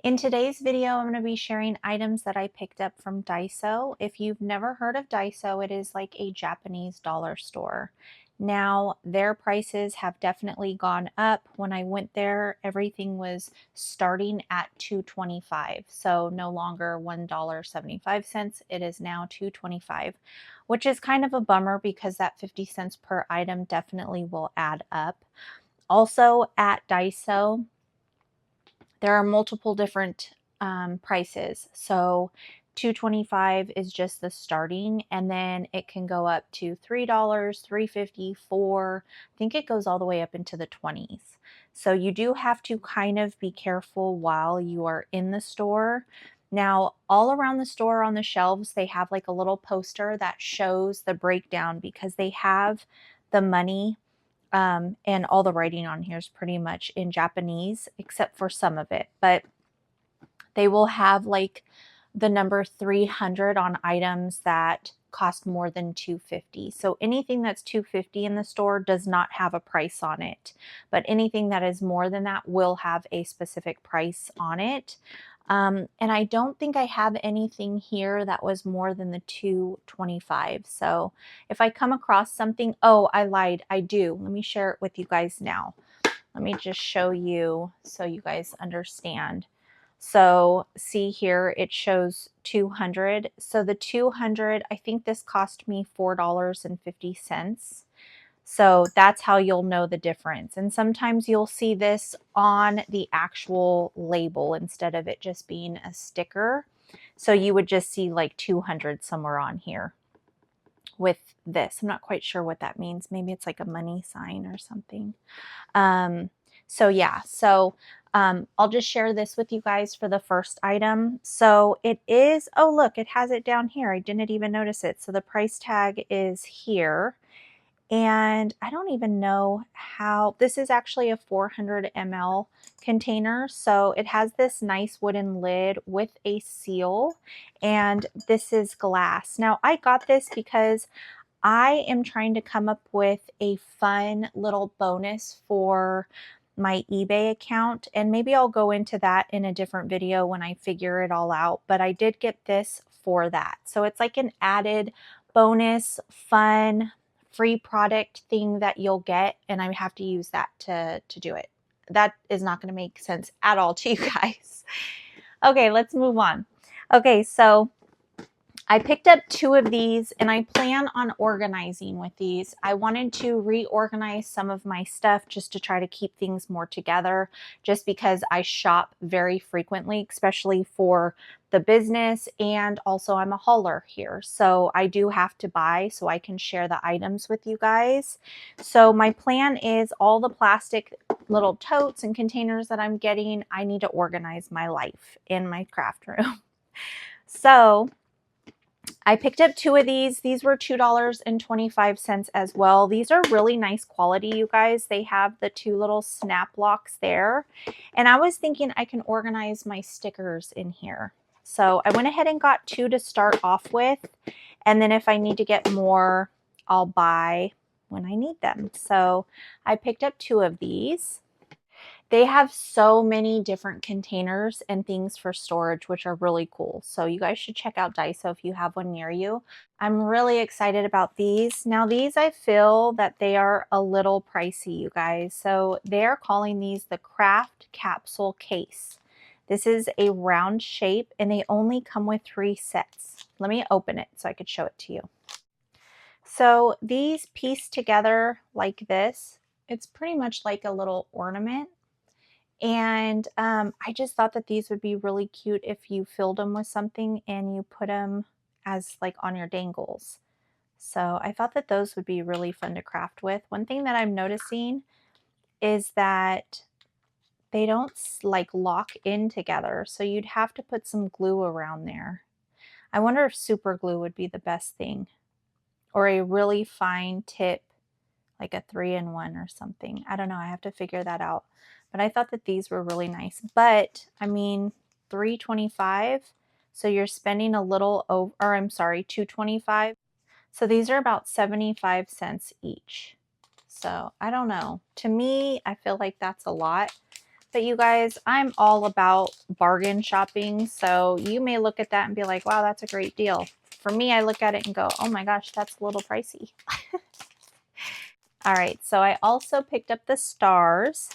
In today's video, I'm going to be sharing items that I picked up from Daiso. If you've never heard of Daiso, it is like a Japanese dollar store. Now, their prices have definitely gone up. When I went there, everything was starting at $2.25. So no longer $1.75. It is now $2.25, which is kind of a bummer because that 50 cents per item definitely will add up. Also at Daiso, there are multiple different prices. So $2.25 is just the starting, and then it can go up to $3, $3.50, $4. I think it goes all the way up into the 20s. So you do have to kind of be careful while you are in the store. Now, all around the store on the shelves, they have like a little poster that shows the breakdown because they have the money and all the writing on here is pretty much in Japanese, except for some of it. But they will have like the number 300 on items that cost more than $2.50. So anything that's $2.50 in the store does not have a price on it. But anything that is more than that will have a specific price on it. And I don't think I have anything here that was more than the $2.25. So if I come across something, oh, I lied, I do. Let me share it with you guys now. Let me just show you so you guys understand. So see here, it shows 200. So the 200, I think this cost me $4.50. So that's how you'll know the difference. And sometimes you'll see this on the actual label instead of it just being a sticker. So you would just see like 200 somewhere on here with this. I'm not quite sure what that means. Maybe it's like a money sign or something. So yeah, I'll just share this with you guys for the first item. So it is, oh look, it has it down here. I didn't even notice it. So the price tag is here. And I don't even know how, this is actually a 400 ml container. So it has this nice wooden lid with a seal, and this is glass. Now I got this because I am trying to come up with a fun little bonus for my eBay account, and maybe I'll go into that in a different video when I figure it all out, but I did get this for that. So it's like an added bonus, fun, free product thing that you'll get, and I have to use that to do it. That is not going to make sense at all to you guys. Okay, let's move on. Okay, so I picked up 2 of these, and I plan on organizing with these. I wanted to reorganize some of my stuff just to try to keep things more together, just because I shop very frequently, especially for the business, and also I'm a hauler here. So I do have to buy so I can share the items with you guys. So my plan is all the plastic little totes and containers that I'm getting, I need to organize my life in my craft room. So I picked up 2 of these. These were $2.25 as well. These are really nice quality, you guys. They have the 2 little snap locks there. And I was thinking I can organize my stickers in here. So I went ahead and got 2 to start off with. And then if I need to get more, I'll buy when I need them. So I picked up 2 of these. They have so many different containers and things for storage, which are really cool. So you guys should check out Daiso if you have one near you. I'm really excited about these. Now these, I feel that they are a little pricey, you guys. So they're calling these the Craft Capsule Case. This is a round shape, and they only come with 3 sets. Let me open it so I could show it to you. So these piece together like this. It's pretty much like a little ornament. And I just thought that these would be really cute if you filled them with something and you put them as like on your dangles. So I thought that those would be really fun to craft with. One thing that I'm noticing is that they don't like lock in together. So you'd have to put some glue around there. I wonder if super glue would be the best thing, or a really fine tip, like a 3-in-1 or something. I don't know. I have to figure that out. But I thought that these were really nice. But I mean, $3.25. So you're spending a little over, or I'm sorry, $2.25. So these are about 75 cents each. So I don't know. To me, I feel like that's a lot. But you guys, I'm all about bargain shopping. So you may look at that and be like, wow, that's a great deal. For me, I look at it and go, oh my gosh, that's a little pricey. All right, so I also picked up the stars.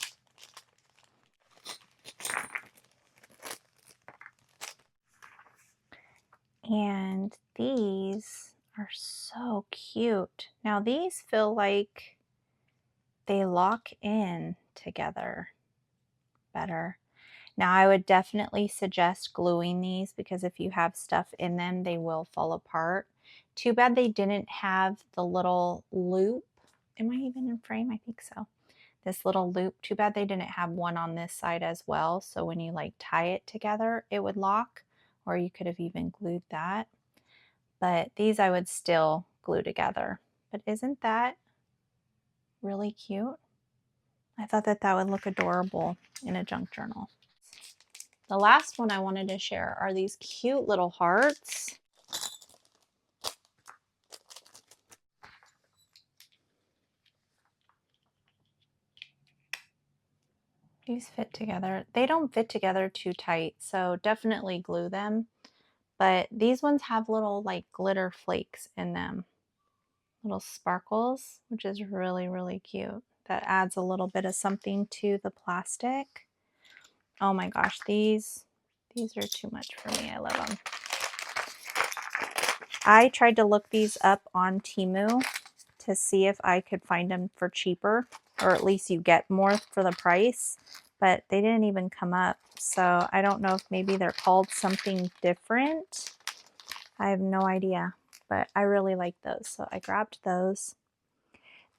And these are so cute. Now these feel like they lock in together better. Now I would definitely suggest gluing these because if you have stuff in them, they will fall apart. Too bad they didn't have the little loop. Am I even in frame? I think so. This little loop. Too bad they didn't have one on this side as well. So when you like tie it together, it would lock, or you could have even glued that. But these I would still glue together. But isn't that really cute? I thought that that would look adorable in a junk journal. The last one I wanted to share are these cute little hearts. These fit together. They don't fit together too tight, so definitely glue them. But these ones have little like glitter flakes in them. Little sparkles, which is really, really cute. That adds a little bit of something to the plastic. Oh my gosh, these are too much for me. I love them. I tried to look these up on Temu to see if I could find them for cheaper, or at least you get more for the price, but they didn't even come up. So I don't know if maybe they're called something different. I have no idea, but I really like those. So I grabbed those.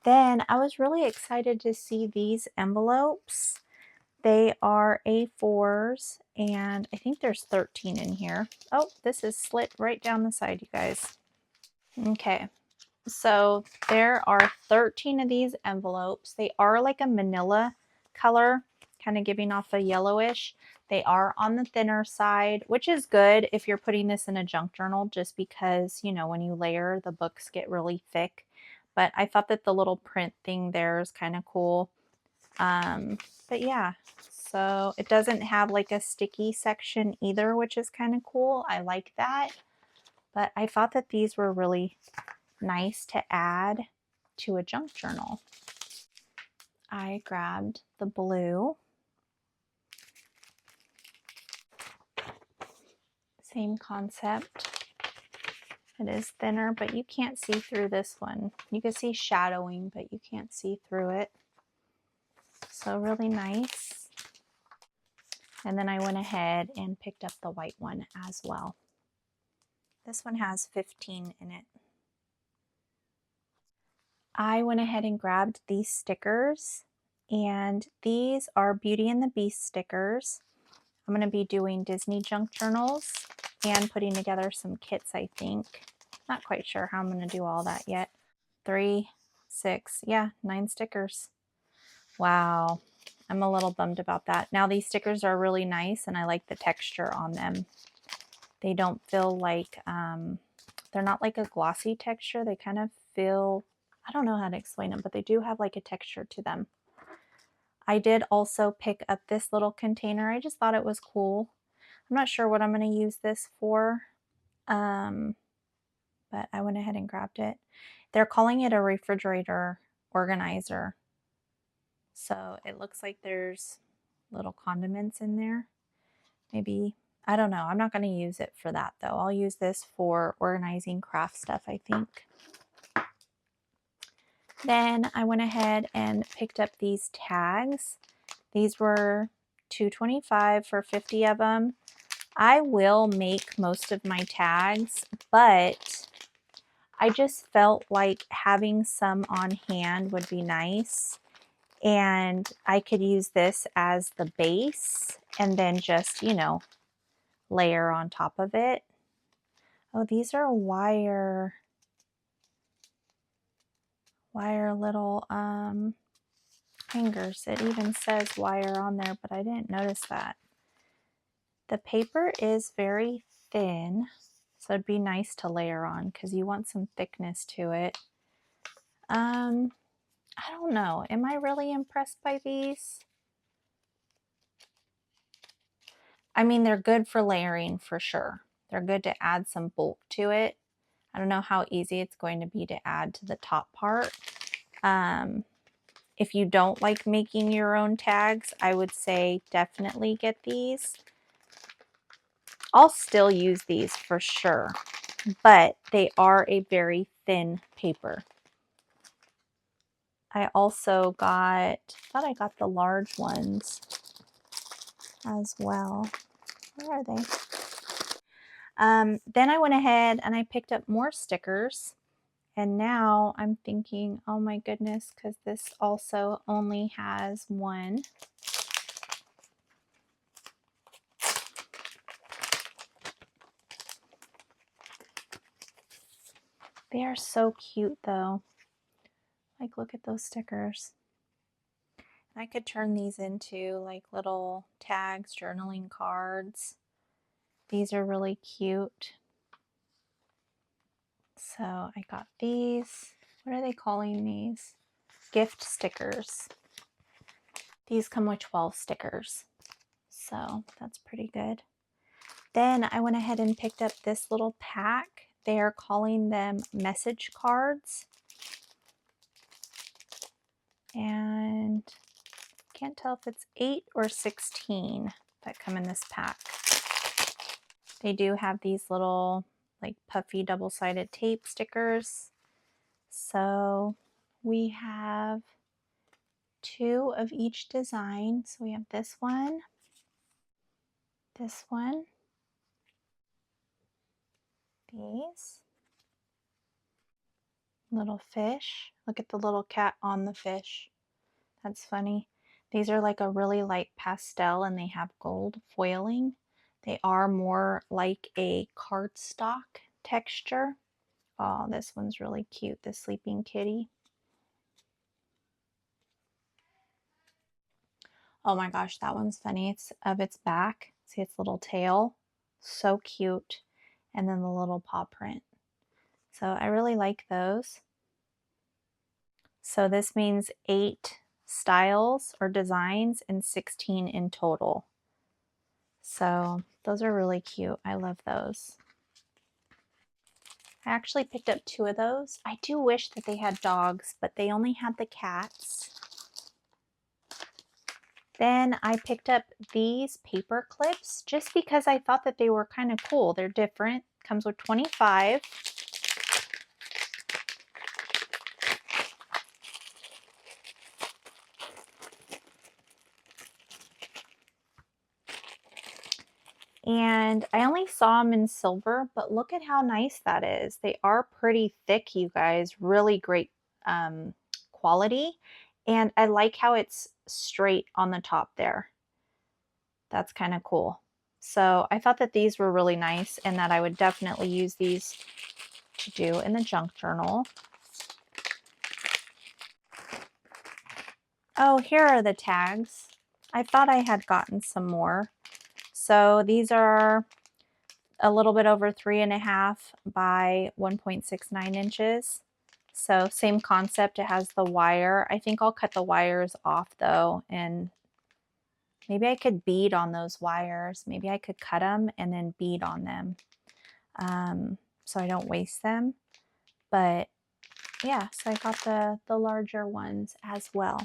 Then I was really excited to see these envelopes. They are A4s, and I think there's 13 in here. Oh, this is slit right down the side, you guys. Okay, so there are 13 of these envelopes. They are like a manila color, kind of giving off a yellowish. They are on the thinner side, which is good if you're putting this in a junk journal, just because, you know, when you layer, the books get really thick. But I thought that the little print thing there is kind of cool. But yeah, so it doesn't have like a sticky section either, which is kind of cool. I like that. But I thought that these were really nice to add to a junk journal. I grabbed the blue. Same concept. It is thinner, but you can't see through this one. You can see shadowing, but you can't see through it. So really nice. And then I went ahead and picked up the white one as well. This one has 15 in it. I went ahead and grabbed these stickers, and these are Beauty and the Beast stickers. I'm going to be doing Disney junk journals and putting together some kits, I think. Not quite sure how I'm going to do all that yet. 3, 6, yeah, 9 stickers. Wow. I'm a little bummed about that. Now these stickers are really nice and I like the texture on them. They don't feel like, they're not like a glossy texture. They kind of feel, I don't know how to explain them, but they do have like a texture to them. I did also pick up this little container. I just thought it was cool. I'm not sure what I'm going to use this for, but I went ahead and grabbed it. They're calling it a refrigerator organizer. So it looks like there's little condiments in there. Maybe, I don't know. I'm not going to use it for that though. I'll use this for organizing craft stuff, I think. Then I went ahead and picked up these tags. These were $2.25 for 50 of them. I will make most of my tags, but I just felt like having some on hand would be nice. And I could use this as the base and then just, you know, layer on top of it. Oh, these are wire little hangers. It even says wire on there, but I didn't notice that. The paper is very thin, so it'd be nice to layer on because you want some thickness to it. I don't know. Am I really impressed by these? I mean, they're good for layering for sure. They're good to add some bulk to it. I don't know how easy it's going to be to add to the top part. If you don't like making your own tags, I would say definitely get these. I'll still use these for sure, but they are a very thin paper. I also thought I got the large ones as well. Where are they? Then I went ahead and I picked up more stickers. And now I'm thinking, oh my goodness, because this also only has one. They are so cute though. Like, look at those stickers. I could turn these into like little tags, journaling cards. These are really cute. So I got these. What are they calling these? Gift stickers. These come with 12 stickers. So that's pretty good. Then I went ahead and picked up this little pack. They are calling them message cards. And can't tell if it's 8 or 16 that come in this pack. They do have these little like puffy double-sided tape stickers. So we have 2 of each design. So we have this one, these little fish. Look at the little cat on the fish. That's funny. These are like a really light pastel and they have gold foiling. They are more like a cardstock texture. Oh, this one's really cute, the sleeping kitty. Oh my gosh, that one's funny. It's of its back. See its little tail? So cute. And then the little paw print. So I really like those. So this means 8 styles or designs and 16 in total. So those are really cute. I love those. I actually picked up 2 of those. I do wish that they had dogs, but they only had the cats. Then I picked up these paper clips just because I thought that they were kind of cool. They're different. Comes with 25. And I only saw them in silver, but look at how nice that is. They are pretty thick, you guys. Really great quality. And I like how it's straight on the top there. That's kind of cool. So I thought that these were really nice and that I would definitely use these to do in the junk journal. Oh, here are the tags. I thought I had gotten some more. So these are a little bit over 3.5 by 1.69 inches. So same concept, it has the wire. I think I'll cut the wires off though, and maybe I could bead on those wires. Maybe I could cut them and then bead on them so I don't waste them. But yeah, so I got the larger ones as well.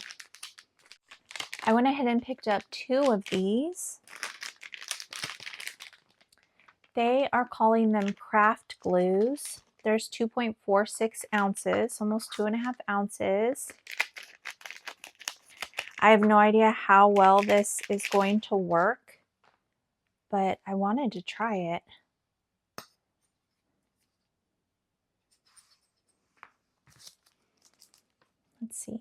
I went ahead and picked up 2 of these. They are calling them craft glues. There's 2.46 ounces, almost 2.5 ounces. I have no idea how well this is going to work, but I wanted to try it. Let's see.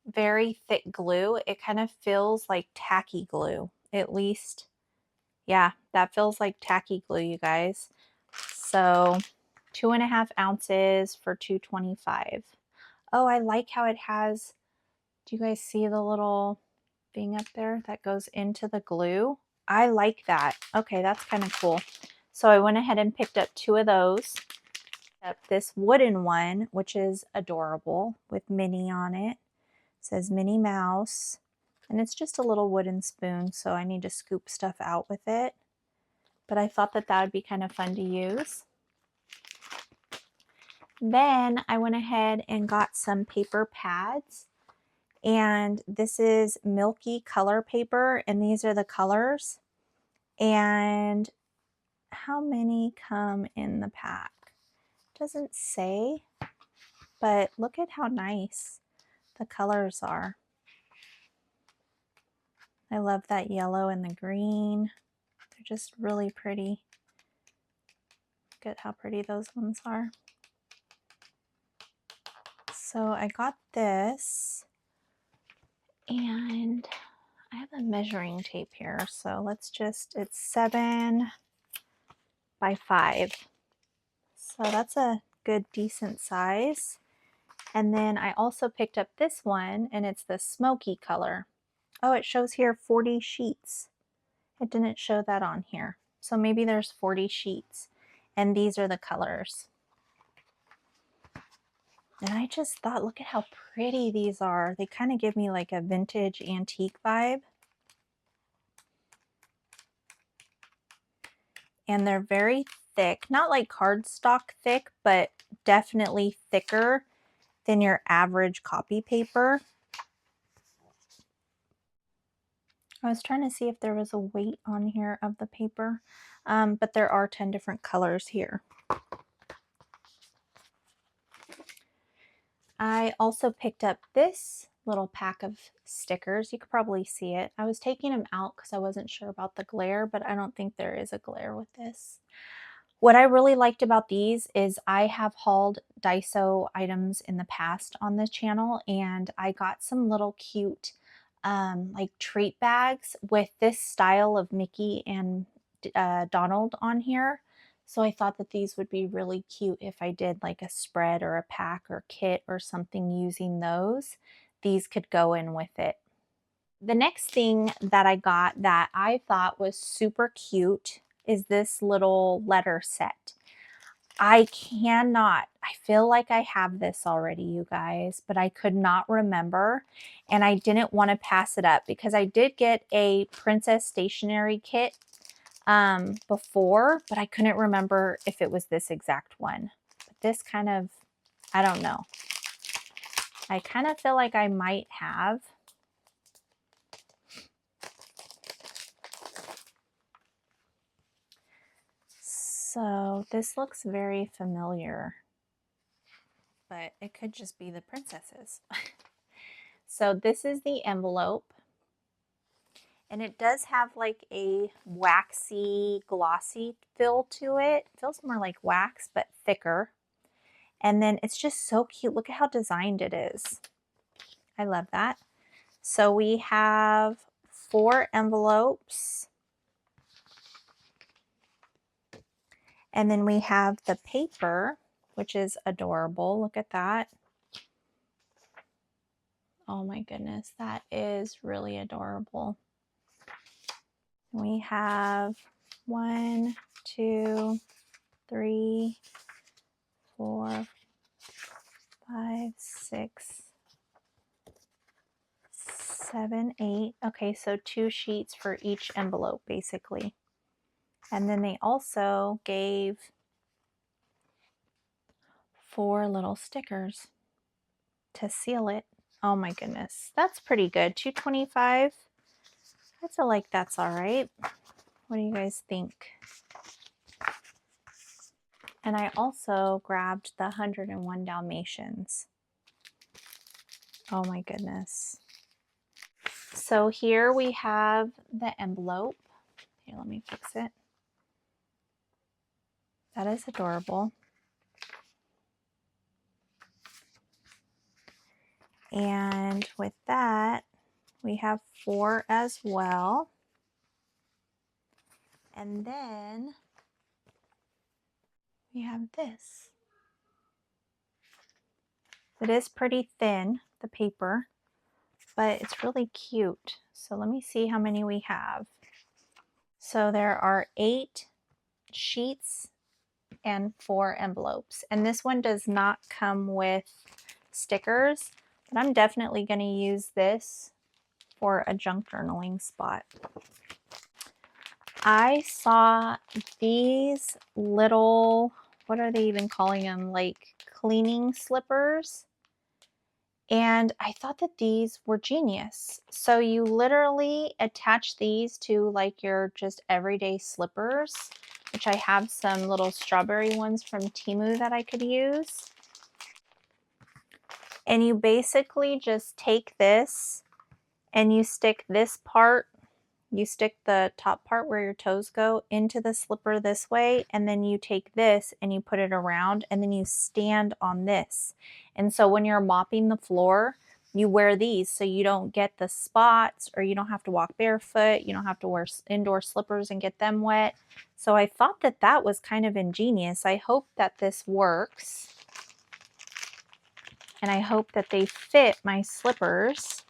Very thick glue. It kind of feels like tacky glue. At least, yeah, that feels like tacky glue, you guys. So 2.5 ounces for $2.25. Oh, I like how it has, do you guys see the little thing up there that goes into the glue? I like that. Okay, that's kind of cool. So I went ahead and picked up 2 of those. Up this wooden one, which is adorable with Minnie on it. It says Minnie Mouse. And it's just a little wooden spoon, so I need to scoop stuff out with it. But I thought that that would be kind of fun to use. Then I went ahead and got some paper pads. And this is Milky Color paper, and these are the colors. And how many come in the pack? Doesn't say, but look at how nice the colors are. I love that yellow and the green. They're just really pretty. Look at how pretty those ones are. So I got this, and I have a measuring tape here. So let's just, it's 7 by 5. So that's a good decent size. And then I also picked up this one, and it's the smoky color. Oh, it shows here 40 sheets. It didn't show that on here. So maybe there's 40 sheets, and these are the colors. And I just thought, look at how pretty these are. They kind of give me like a vintage antique vibe. And they're very thick, not like cardstock thick, but definitely thicker than your average copy paper. I was trying to see if there was a weight on here of the paper, but there are 10 different colors here. I also picked up this little pack of stickers. You could probably see it. I was taking them out because I wasn't sure about the glare, but I don't think there is a glare with this. What I really liked about these is I have hauled Daiso items in the past on this channel, and I got some little cute like treat bags with this style of Mickey and Donald on here. So I thought that these would be really cute if I did like a spread or a pack or kit or something using those. These could go in with it. The next thing that I got that I thought was super cute is this little letter set. I feel like I have this already, you guys, but I could not remember, and I didn't want to pass it up because I did get a Princess Stationery kit before, but I couldn't remember if it was this exact one. But this kind of, I don't know. I kind of feel like I might have. So this looks very familiar, but it could just be the princesses. So this is the envelope, and it does have like a waxy, glossy feel to it. It feels more like wax, but thicker. And then it's just so cute. Look at how designed it is. I love that. So we have 4 envelopes. And then we have the paper, which is adorable. Look at that. Oh my goodness, that is really adorable. We have 1, 2, 3, 4, 5, 6, 7, 8. Okay, so 2 sheets for each envelope, basically. And then they also gave 4 little stickers to seal it. Oh my goodness, that's pretty good. $2.25. I feel like that's all right. What do you guys think? And I also grabbed the 101 Dalmatians. Oh my goodness. So here we have the envelope. Here, let me fix it. That is adorable. And with that, we have 4 as well. And then we have this. It is pretty thin, the paper, but it's really cute. So let me see how many we have. So there are 8 sheets and 4 envelopes. And this one does not come with stickers, but I'm definitely going to use this for a junk journaling spot. I saw these little, what are they even calling them? Like cleaning slippers. And I thought that these were genius. So you literally attach these to like your just everyday slippers, which I have some little strawberry ones from Temu that I could use. And you basically just take this and you stick this part, you stick the top part where your toes go into the slipper this way, and then you take this and you put it around, and then you stand on this. And so when you're mopping the floor, you wear these so you don't get the spots, or you don't have to walk barefoot, you don't have to wear indoor slippers and get them wet. So I thought that that was kind of ingenious. I hope that this works. And I hope that they fit my slippers.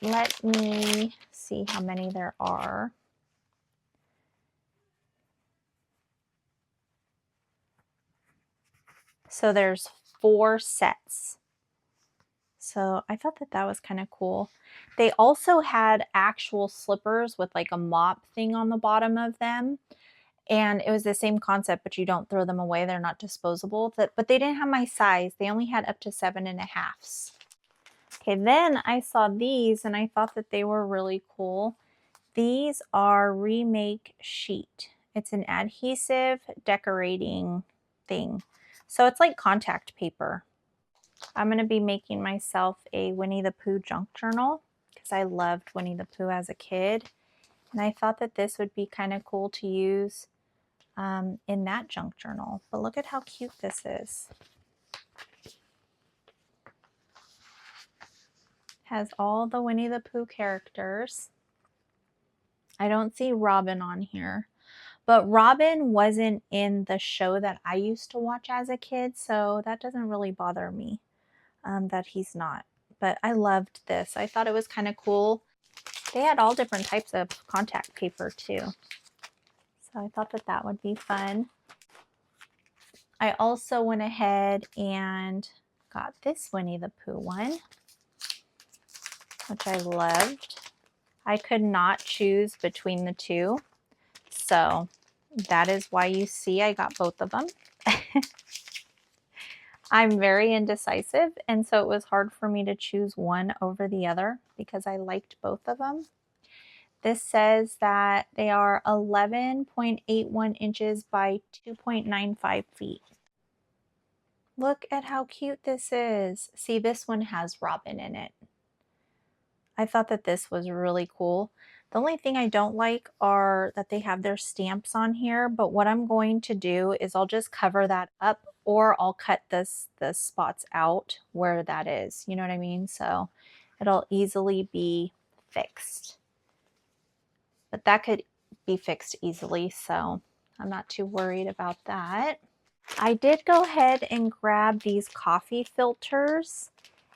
Let me see how many there are. So there's 4 sets. So I thought that that was kind of cool. They also had actual slippers with like a mop thing on the bottom of them. And it was the same concept, but you don't throw them away. They're not disposable. But they didn't have my size. They only had up to 7.5s. Okay, then I saw these and I thought that they were really cool. These are Remake Sheet. It's an adhesive decorating thing. So it's like contact paper. I'm going to be making myself a Winnie the Pooh junk journal because I loved Winnie the Pooh as a kid. And I thought that this would be kind of cool to use in that junk journal. But look at how cute this is. Has all the Winnie the Pooh characters. I don't see Robin on here. But Robin wasn't in the show that I used to watch as a kid, so that doesn't really bother me that he's not. But I loved this. I thought it was kind of cool. They had all different types of contact paper too. So I thought that that would be fun. I also went ahead and got this Winnie the Pooh one, which I loved. I could not choose between the two. So that is why you see I got both of them. I'm very indecisive, and so it was hard for me to choose one over the other because I liked both of them. This says that they are 11.81 inches by 2.95 feet. Look at how cute this is. See, this one has Robin in it. I thought that this was really cool. The only thing I don't like are that they have their stamps on here, but what I'm going to do is I'll just cover that up, or I'll cut the spots out where that is. You know what I mean? So it'll easily be fixed. But that could be fixed easily, so I'm not too worried about that. I did go ahead and grab these coffee filters,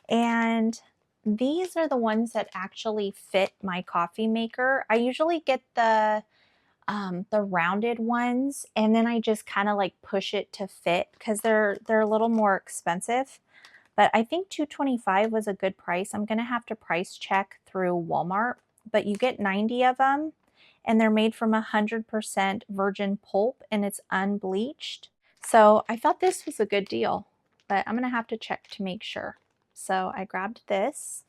and these are the ones that actually fit my coffee maker. I usually get the rounded ones, and then I just kind of like push it to fit because they're a little more expensive. But I think $2.25 was a good price. I'm gonna have to price check through Walmart, but you get 90 of them, and they're made from 100% virgin pulp, and it's unbleached. So I thought this was a good deal, but I'm gonna have to check to make sure. So I grabbed this.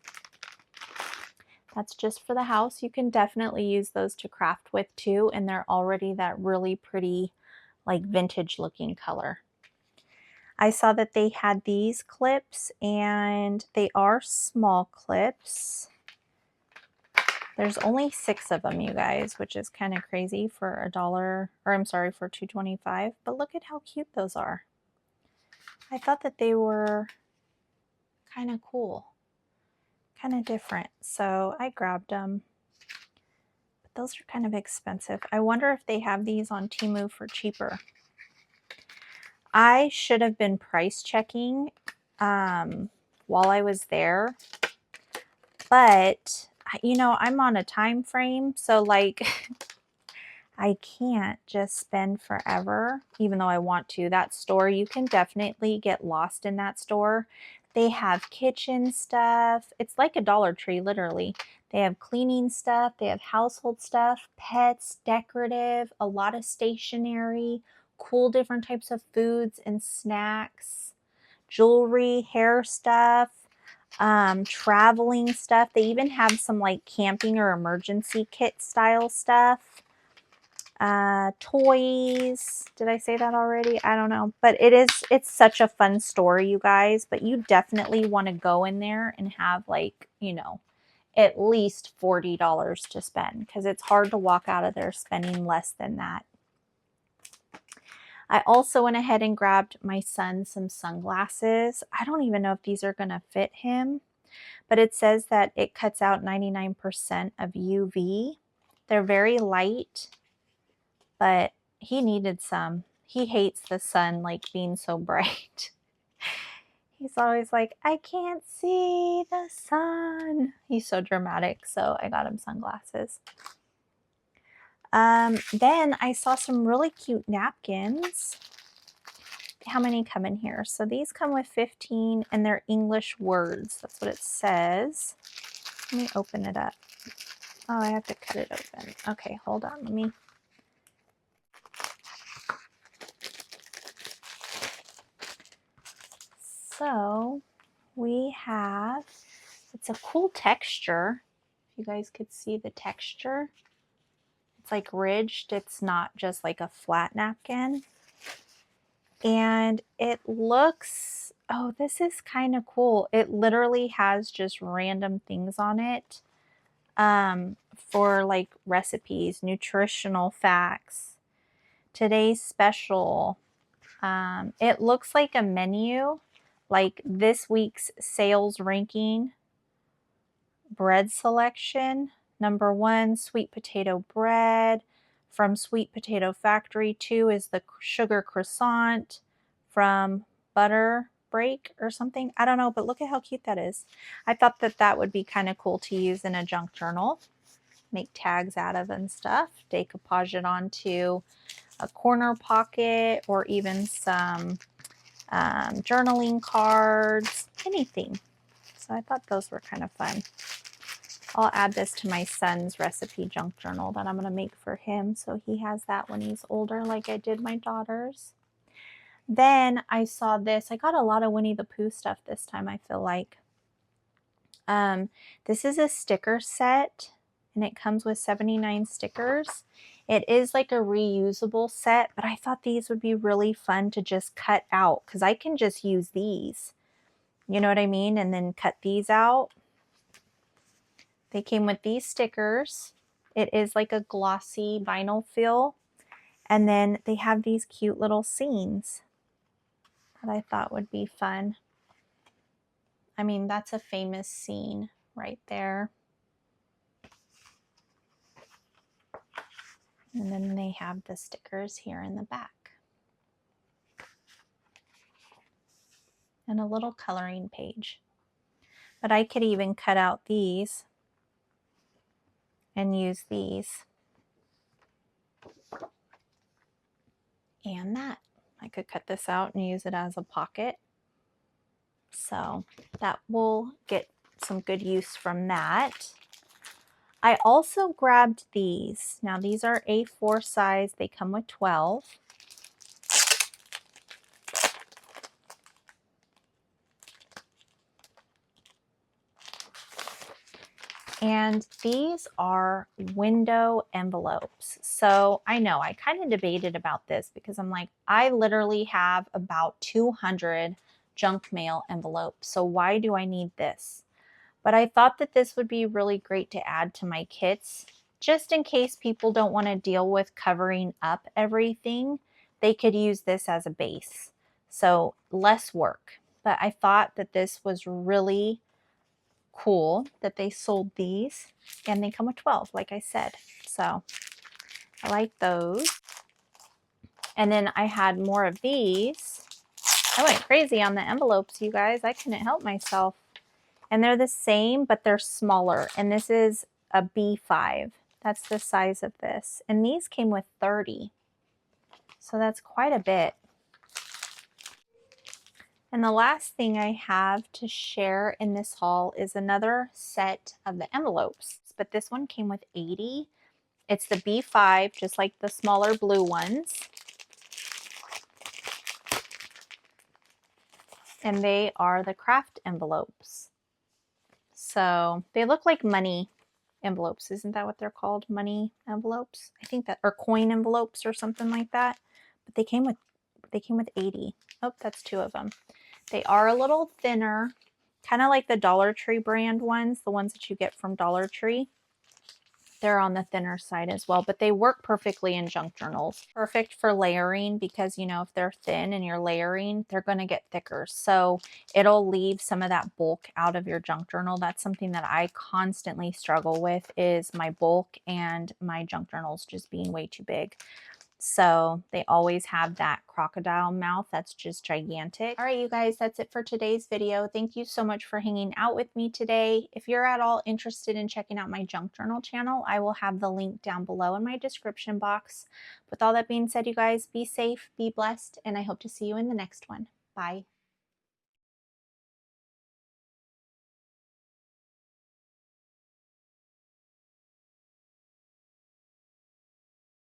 That's just for the house. You can definitely use those to craft with too, and they're already that really pretty, like vintage looking color. I saw that they had these clips, and they are small clips. There's only 6 of them, you guys, which is kind of crazy for $1, or I'm sorry, for $2.25. But look at how cute those are. I thought that they were kind of cool, kind of different. So I grabbed them. But those are kind of expensive. I wonder if they have these on Temu for cheaper. I should have been price checking while I was there. But, you know, I'm on a time frame. So, like, I can't just spend forever, even though I want to. That store, you can definitely get lost in that store. They have kitchen stuff. It's like a Dollar Tree, literally. They have cleaning stuff. They have household stuff, pets, decorative, a lot of stationery, cool different types of foods and snacks, jewelry, hair stuff, traveling stuff. They even have some like camping or emergency kit style stuff. Toys. Did I say that already? I don't know. But it's such a fun store, you guys. But you definitely want to go in there and have like, you know, at least $40 to spend, because it's hard to walk out of there spending less than that. I also went ahead and grabbed my son some sunglasses. I don't even know if these are going to fit him, but it says that it cuts out 99% of UV. They're very light, but he needed some. He hates the sun like being so bright. He's always like, I can't see the sun. He's so dramatic, so I got him sunglasses. Then I saw some really cute napkins. How many come in here? So these come with 15 and they're English words. That's what it says. Let me open it up. Oh, I have to cut it open. Okay, hold on. Let me. So we have, it's a cool texture. If you guys could see the texture. It's like ridged. It's not just like a flat napkin. And it looks, oh, this is kind of cool. It literally has just random things on it for like recipes, nutritional facts, today's special. It looks like a menu, like this week's sales ranking, bread selection. Number 1, sweet potato bread from Sweet Potato Factory. 2 is the sugar croissant from Butter Break or something. I don't know, but look at how cute that is. I thought that that would be kind of cool to use in a junk journal. Make tags out of and stuff. Decoupage it onto a corner pocket or even some journaling cards, anything. So I thought those were kind of fun. I'll add this to my son's recipe junk journal that I'm going to make for him, so he has that when he's older like I did my daughter's. Then I saw this. I got a lot of Winnie the Pooh stuff this time, I feel like. This is a sticker set, and it comes with 79 stickers. It is like a reusable set, but I thought these would be really fun to just cut out because I can just use these. You know what I mean? And then cut these out. They came with these stickers. It is like a glossy vinyl feel. And then they have these cute little scenes that I thought would be fun. I mean, that's a famous scene right there. And then they have the stickers here in the back. And a little coloring page. But I could even cut out these and use these. And that. I could cut this out and use it as a pocket. So that will get some good use from that. I also grabbed these. Now these are A4 size. They come with 12. And these are window envelopes. So I know I kind of debated about this because I'm like, I literally have about 200 junk mail envelopes. So why do I need this? But I thought that this would be really great to add to my kits, just in case people don't want to deal with covering up everything. They could use this as a base. So less work. But I thought that this was really cool that they sold these, and they come with 12, like I said. So I like those. And then I had more of these. I went crazy on the envelopes, you guys. I couldn't help myself. And they're the same, but they're smaller. And this is a B5. That's the size of this. And these came with 30. So that's quite a bit. And the last thing I have to share in this haul is another set of the envelopes, but this one came with 80. It's the B5, just like the smaller blue ones. And they are the craft envelopes. So they look like money envelopes. Isn't that what they're called? Money envelopes? I think that, or coin envelopes or something like that. But they came with 80. Oh, that's 2 of them. They are a little thinner, kind of like the Dollar Tree brand ones, the ones that you get from Dollar Tree. They're on the thinner side as well, but they work perfectly in junk journals. Perfect for layering because, you know, if they're thin and you're layering, they're going to get thicker. So it'll leave some of that bulk out of your junk journal. That's something that I constantly struggle with, is my bulk and my junk journals just being way too big. So they always have that crocodile mouth that's just gigantic. All right, you guys, that's it for today's video. Thank you so much for hanging out with me today. If you're at all interested in checking out my junk journal channel, I will have the link down below in my description box. With all that being said, you guys, be safe, be blessed, and I hope to see you in the next one. Bye.